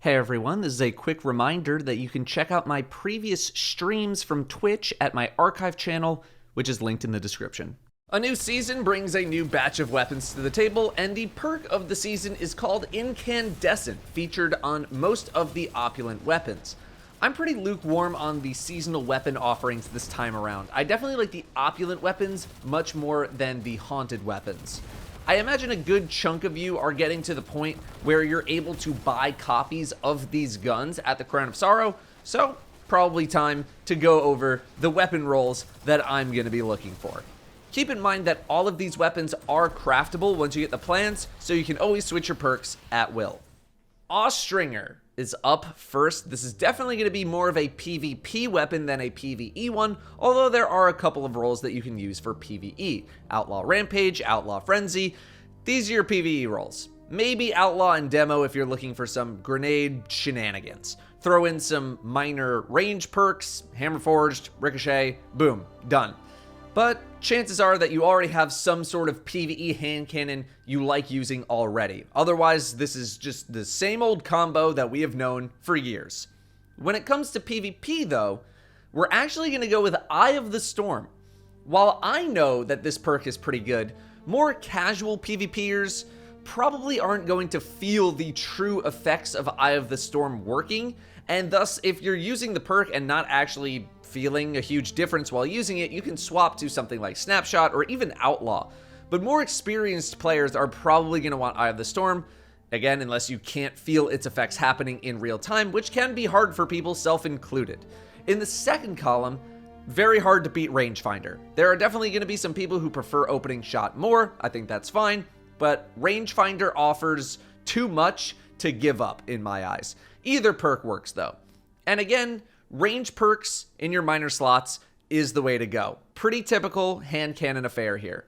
Hey everyone, this is a quick reminder that you can check out my previous streams from Twitch at my archive channel, which is linked in the description. A new season brings a new batch of weapons to the table, and the perk of the season is called Incandescent, featured on most of the opulent weapons. I'm pretty lukewarm on the seasonal weapon offerings this time around. I definitely like the opulent weapons much more than the haunted weapons. I imagine a good chunk of you are getting to the point where you're able to buy copies of these guns at the Crown of Sorrow, so probably time to go over the weapon rolls that I'm going to be looking for. Keep in mind that all of these weapons are craftable once you get the plans, so you can always switch your perks at will. Austringer is up first. This is definitely going to be more of a PvP weapon than a PvE one, although there are a couple of roles that you can use for PvE. Outlaw Rampage, Outlaw Frenzy, these are your PvE roles. Maybe Outlaw and Demo if you're looking for some grenade shenanigans. Throw in some minor range perks, Hammer Forged, Ricochet, boom, done. But chances are that you already have some sort of PvE hand cannon you like using already. Otherwise, this is just the same old combo that we have known for years. When it comes to PvP though, we're actually going to go with Eye of the Storm. While I know that this perk is pretty good, more casual PvPers probably aren't going to feel the true effects of Eye of the Storm working, and thus if you're using the perk and not actually feeling a huge difference while using it, you can swap to something like Snapshot or even Outlaw. But more experienced players are probably going to want Eye of the Storm, again, unless you can't feel its effects happening in real time, which can be hard for people, self-included. In the second column, very hard to beat Rangefinder. There are definitely going to be some people who prefer opening shot more, I think that's fine, but Rangefinder offers too much to give up in my eyes. Either perk works though. And again, range perks in your minor slots is the way to go. Pretty typical hand cannon affair here.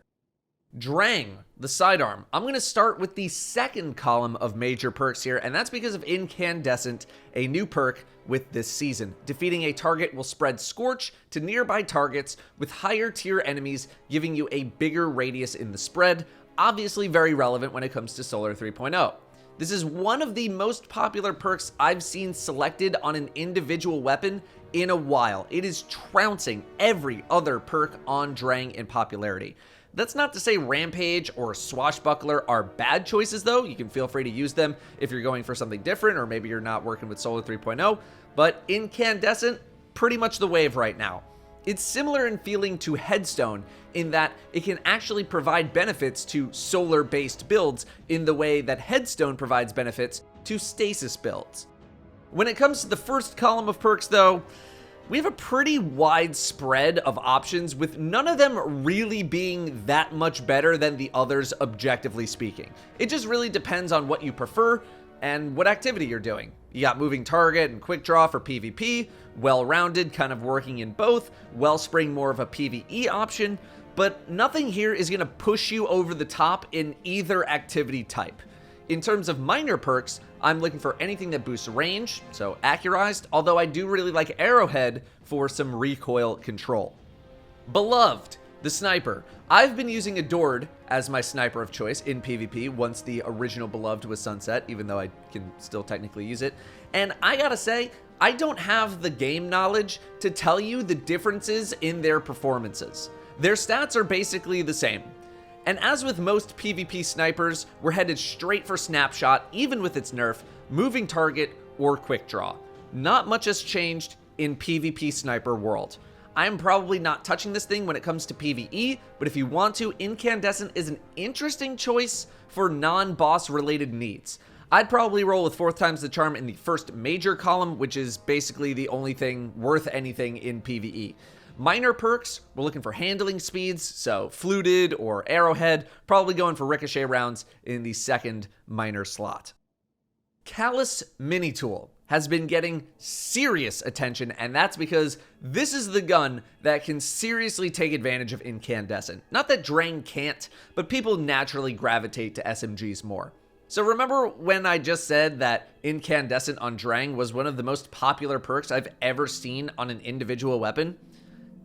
Drang, the sidearm. I'm going to start with the second column of major perks here, and that's because of Incandescent, a new perk with this season. Defeating a target will spread Scorch to nearby targets with higher tier enemies, giving you a bigger radius in the spread. Obviously very relevant when it comes to Solar 3.0. This is one of the most popular perks I've seen selected on an individual weapon in a while. It is trouncing every other perk on Drang in popularity. That's not to say Rampage or Swashbuckler are bad choices though. You can feel free to use them if you're going for something different, or maybe you're not working with Solar 3.0, but Incandescent, pretty much the wave right now. It's similar in feeling to Headstone in that it can actually provide benefits to solar-based builds in the way that Headstone provides benefits to stasis builds. When it comes to the first column of perks though, we have a pretty wide spread of options, with none of them really being that much better than the others objectively speaking. It just really depends on what you prefer and what activity you're doing. You got Moving Target and Quick Draw for PvP, Well-Rounded kind of working in both, Wellspring more of a PvE option, but nothing here is going to push you over the top in either activity type. In terms of minor perks, I'm looking for anything that boosts range, so Accurized, although I do really like Arrowhead for some recoil control. Beloved, the sniper. I've been using Adored as my sniper of choice in PvP once the original Beloved was sunset, even though I can still technically use it. And I gotta say, I don't have the game knowledge to tell you the differences in their performances. Their stats are basically the same. And as with most PvP snipers, we're headed straight for Snapshot, even with its nerf, Moving Target, or Quick Draw. Not much has changed in PvP sniper world. I'm probably not touching this thing when it comes to PvE, but if you want to, Incandescent is an interesting choice for non-boss related needs. I'd probably roll with 4th times the charm in the first major column, which is basically the only thing worth anything in PvE. Minor perks, we're looking for handling speeds, so Fluted or Arrowhead, probably going for Ricochet rounds in the second minor slot. Calus Mini-Tool has been getting serious attention, and that's because this is the gun that can seriously take advantage of Incandescent. Not that Drang can't, but people naturally gravitate to SMGs more. So remember when I just said that Incandescent on Drang was one of the most popular perks I've ever seen on an individual weapon?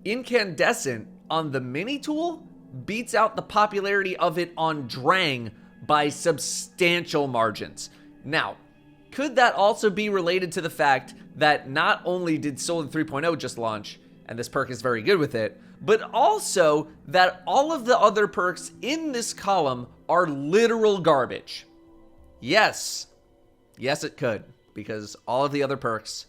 Incandescent on the Mini-Tool beats out the popularity of it on Drang by substantial margins. Now, Could that also be related to the fact that not only did Solon 3.0 just launch, and this perk is very good with it, but also that all of the other perks in this column are literal garbage? Yes. Yes, it could, because all of the other perks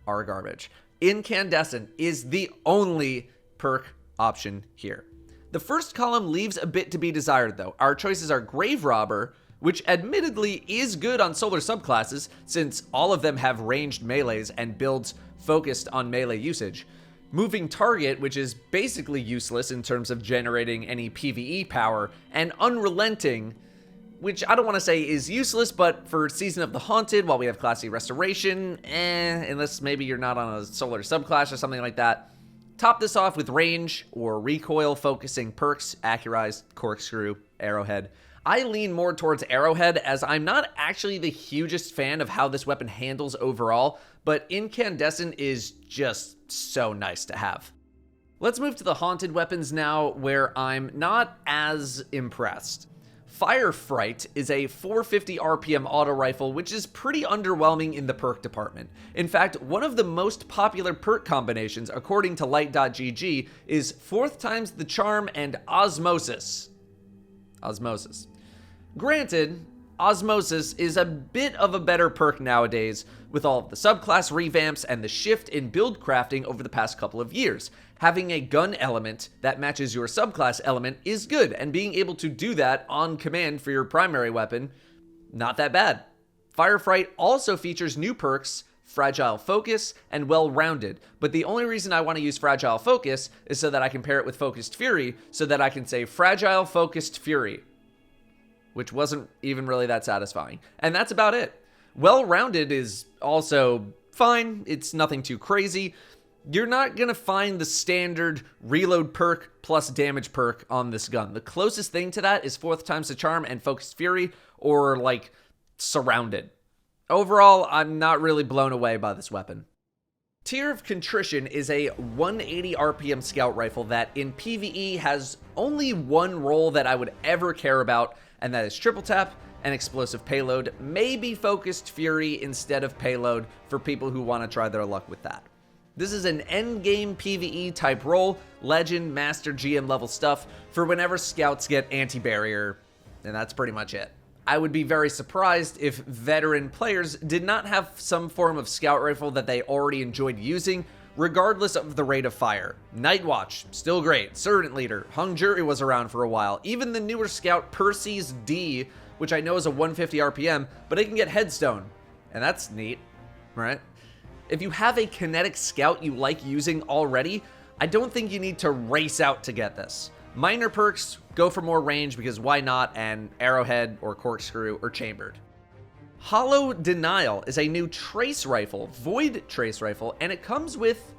are garbage. Incandescent is the only perk option here. The first column leaves a bit to be desired, though. Our choices are Grave Robber, which admittedly is good on solar subclasses, since all of them have ranged melees and builds focused on melee usage. Moving Target, which is basically useless in terms of generating any PvE power, and Unrelenting, which I don't want to say is useless, but for Season of the Haunted, while we have Class C Restoration, unless maybe you're not on a solar subclass or something like that. Top this off with range or recoil focusing perks, Accurized, Corkscrew, Arrowhead. I lean more towards Arrowhead, as I'm not actually the hugest fan of how this weapon handles overall, but Incandescent is just so nice to have. Let's move to the Haunted weapons now, where I'm not as impressed. Firefright is a 450 RPM auto rifle, which is pretty underwhelming in the perk department. In fact, one of the most popular perk combinations, according to light.gg, is 4th times the charm and Osmosis. Granted, Osmosis is a bit of a better perk nowadays, with all of the subclass revamps and the shift in build crafting over the past couple of years. Having a gun element that matches your subclass element is good, and being able to do that on command for your primary weapon, not that bad. Firefright also features new perks, Fragile Focus and Well-Rounded, but the only reason I want to use Fragile Focus is so that I can pair it with Focused Fury, so that I can say Fragile Focused Fury, which wasn't even really that satisfying. And that's about it. Well-Rounded is also fine, it's nothing too crazy. You're not going to find the standard reload perk plus damage perk on this gun. The closest thing to that is 4th times the charm and Focused Fury, or like Surrounded. Overall, I'm not really blown away by this weapon. Tear of Contrition is a 180 RPM scout rifle that in PvE has only one role that I would ever care about, and that is triple tap and explosive payload, maybe Focused Fury instead of payload for people who want to try their luck with that. This is an endgame PvE type role, Legend, Master, GM level stuff for whenever scouts get anti-barrier, and that's pretty much it. I would be very surprised if veteran players did not have some form of scout rifle that they already enjoyed using, regardless of the rate of fire. Night Watch, still great. Servant Leader, Hung Jury was around for a while. Even the newer scout Percy's D, which I know is a 150 RPM, but it can get Headstone, and that's neat, right? If you have a kinetic scout you like using already, I don't think you need to race out to get this. Minor perks, go for more range because why not, and Arrowhead or Corkscrew or Chambered. Hollow Denial is a new trace rifle, Void trace rifle, and it comes with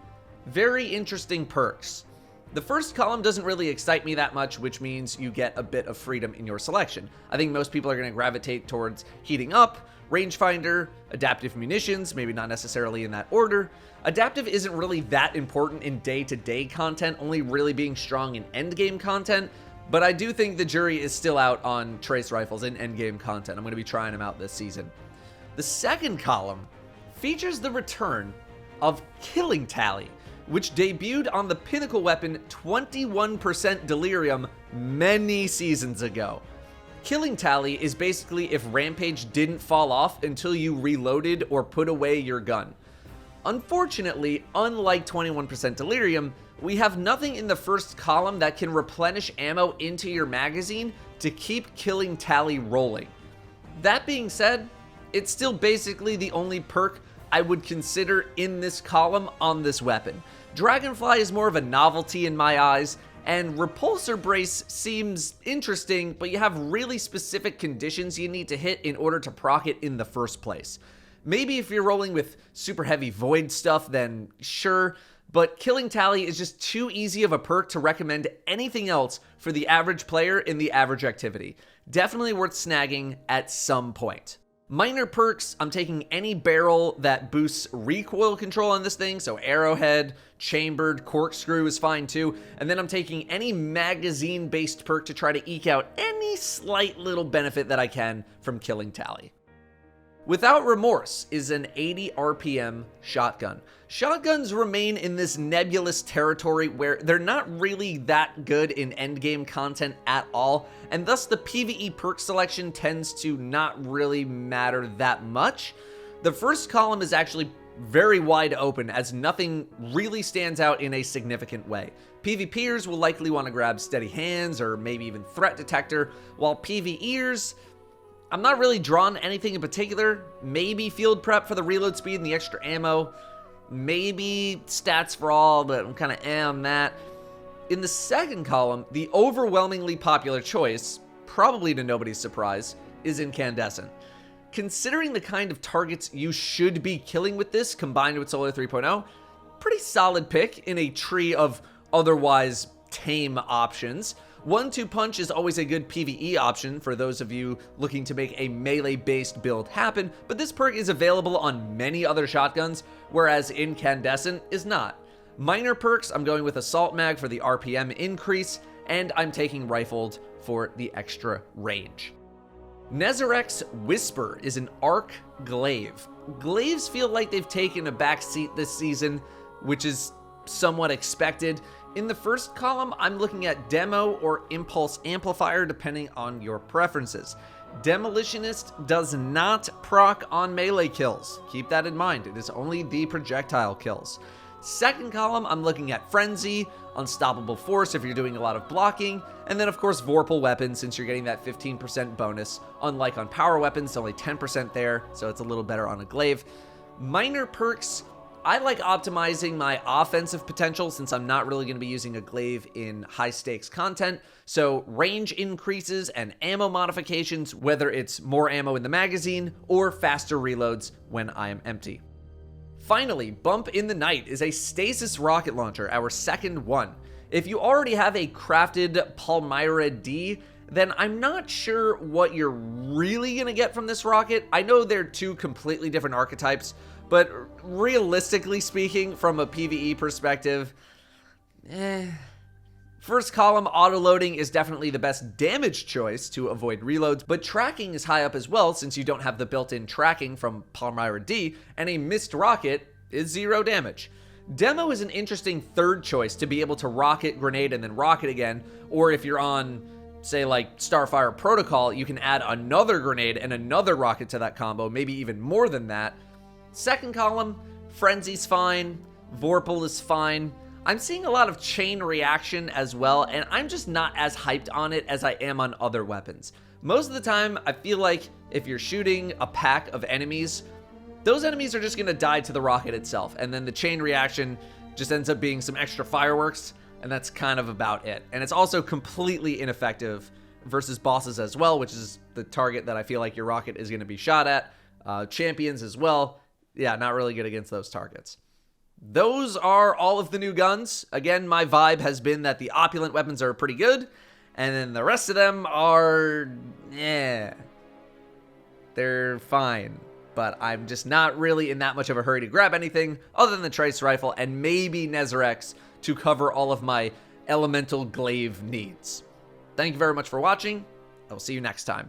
very interesting perks. The first column doesn't really excite me that much, which means you get a bit of freedom in your selection. I think most people are going to gravitate towards Heating Up, Rangefinder, Adaptive Munitions, maybe not necessarily in that order. Adaptive isn't really that important in day-to-day content, only really being strong in endgame content, but I do think the jury is still out on trace rifles in endgame content. I'm going to be trying them out this season. The second column features the return of Killing Tally, which debuted on the Pinnacle weapon 21% Delirium many seasons ago. Killing Tally is basically if Rampage didn't fall off until you reloaded or put away your gun. Unfortunately, unlike 21% Delirium, we have nothing in the first column that can replenish ammo into your magazine to keep Killing Tally rolling. That being said, it's still basically the only perk I would consider in this column on this weapon. Dragonfly is more of a novelty in my eyes, and Repulsor Brace seems interesting, but you have really specific conditions you need to hit in order to proc it in the first place. Maybe if you're rolling with super heavy Void stuff, then sure, but Killing Tally is just too easy of a perk to recommend anything else for the average player in the average activity. Definitely worth snagging at some point. Minor perks, I'm taking any barrel that boosts recoil control on this thing, so Arrowhead, Chambered, Corkscrew is fine too, and then I'm taking any magazine-based perk to try to eke out any slight little benefit that I can from Killing Tally. Without Remorse is an 80 RPM shotgun. Shotguns remain in this nebulous territory where they're not really that good in endgame content at all, and thus the PvE perk selection tends to not really matter that much. The first column is actually very wide open, as nothing really stands out in a significant way. PvPers will likely want to grab Steady Hands or maybe even Threat Detector, while PvEers, I'm not really drawn to anything in particular. Maybe Field Prep for the reload speed and the extra ammo. Maybe Stats for All, but I'm kind of on that. In the second column, the overwhelmingly popular choice, probably to nobody's surprise, is Incandescent. Considering the kind of targets you should be killing with this, combined with Solar 3.0, pretty solid pick in a tree of otherwise tame options. 1-2 punch is always a good PvE option for those of you looking to make a melee-based build happen, but this perk is available on many other shotguns, whereas Incandescent is not. Minor perks, I'm going with Assault Mag for the RPM increase, and I'm taking Rifled for the extra range. Nezarec's Whisper is an arc glaive. Glaives feel like they've taken a back seat this season, which is somewhat expected. In the first column, I'm looking at Demo or Impulse Amplifier, depending on your preferences. Demolitionist does not proc on melee kills. Keep that in mind. It is only the projectile kills. Second column, I'm looking at Frenzy, Unstoppable Force if you're doing a lot of blocking, and then of course Vorpal Weapon since you're getting that 15% bonus. Unlike on Power Weapons, only 10% there, so it's a little better on a glaive. Minor perks, I like optimizing my offensive potential since I'm not really going to be using a glaive in high stakes content, so range increases and ammo modifications, whether it's more ammo in the magazine or faster reloads when I am empty. Finally, Bump in the Night is a stasis rocket launcher, our second one. If you already have a crafted Palmyra D, then I'm not sure what you're really going to get from this rocket. I know they're two completely different archetypes, but realistically speaking, from a PvE perspective, First column, auto-loading is definitely the best damage choice to avoid reloads, but tracking is high up as well since you don't have the built-in tracking from Palmyra D, and a missed rocket is 0 damage. Demo is an interesting third choice to be able to rocket, grenade, and then rocket again, or if you're on, say, like Starfire Protocol, you can add another grenade and another rocket to that combo, maybe even more than that. Second column, Frenzy's fine, Vorpal is fine. I'm seeing a lot of chain reaction as well, and I'm just not as hyped on it as I am on other weapons. Most of the time, I feel like if you're shooting a pack of enemies, those enemies are just going to die to the rocket itself, and then the chain reaction just ends up being some extra fireworks, and that's kind of about it. And it's also completely ineffective versus bosses as well, which is the target that I feel like your rocket is going to be shot at. Champions as well. Yeah, not really good against those targets. Those are all of the new guns. Again, my vibe has been that the opulent weapons are pretty good, and then the rest of them are, they're fine. But I'm just not really in that much of a hurry to grab anything other than the Trace Rifle and maybe Nezarec's to cover all of my elemental glaive needs. Thank you very much for watching. I will see you next time.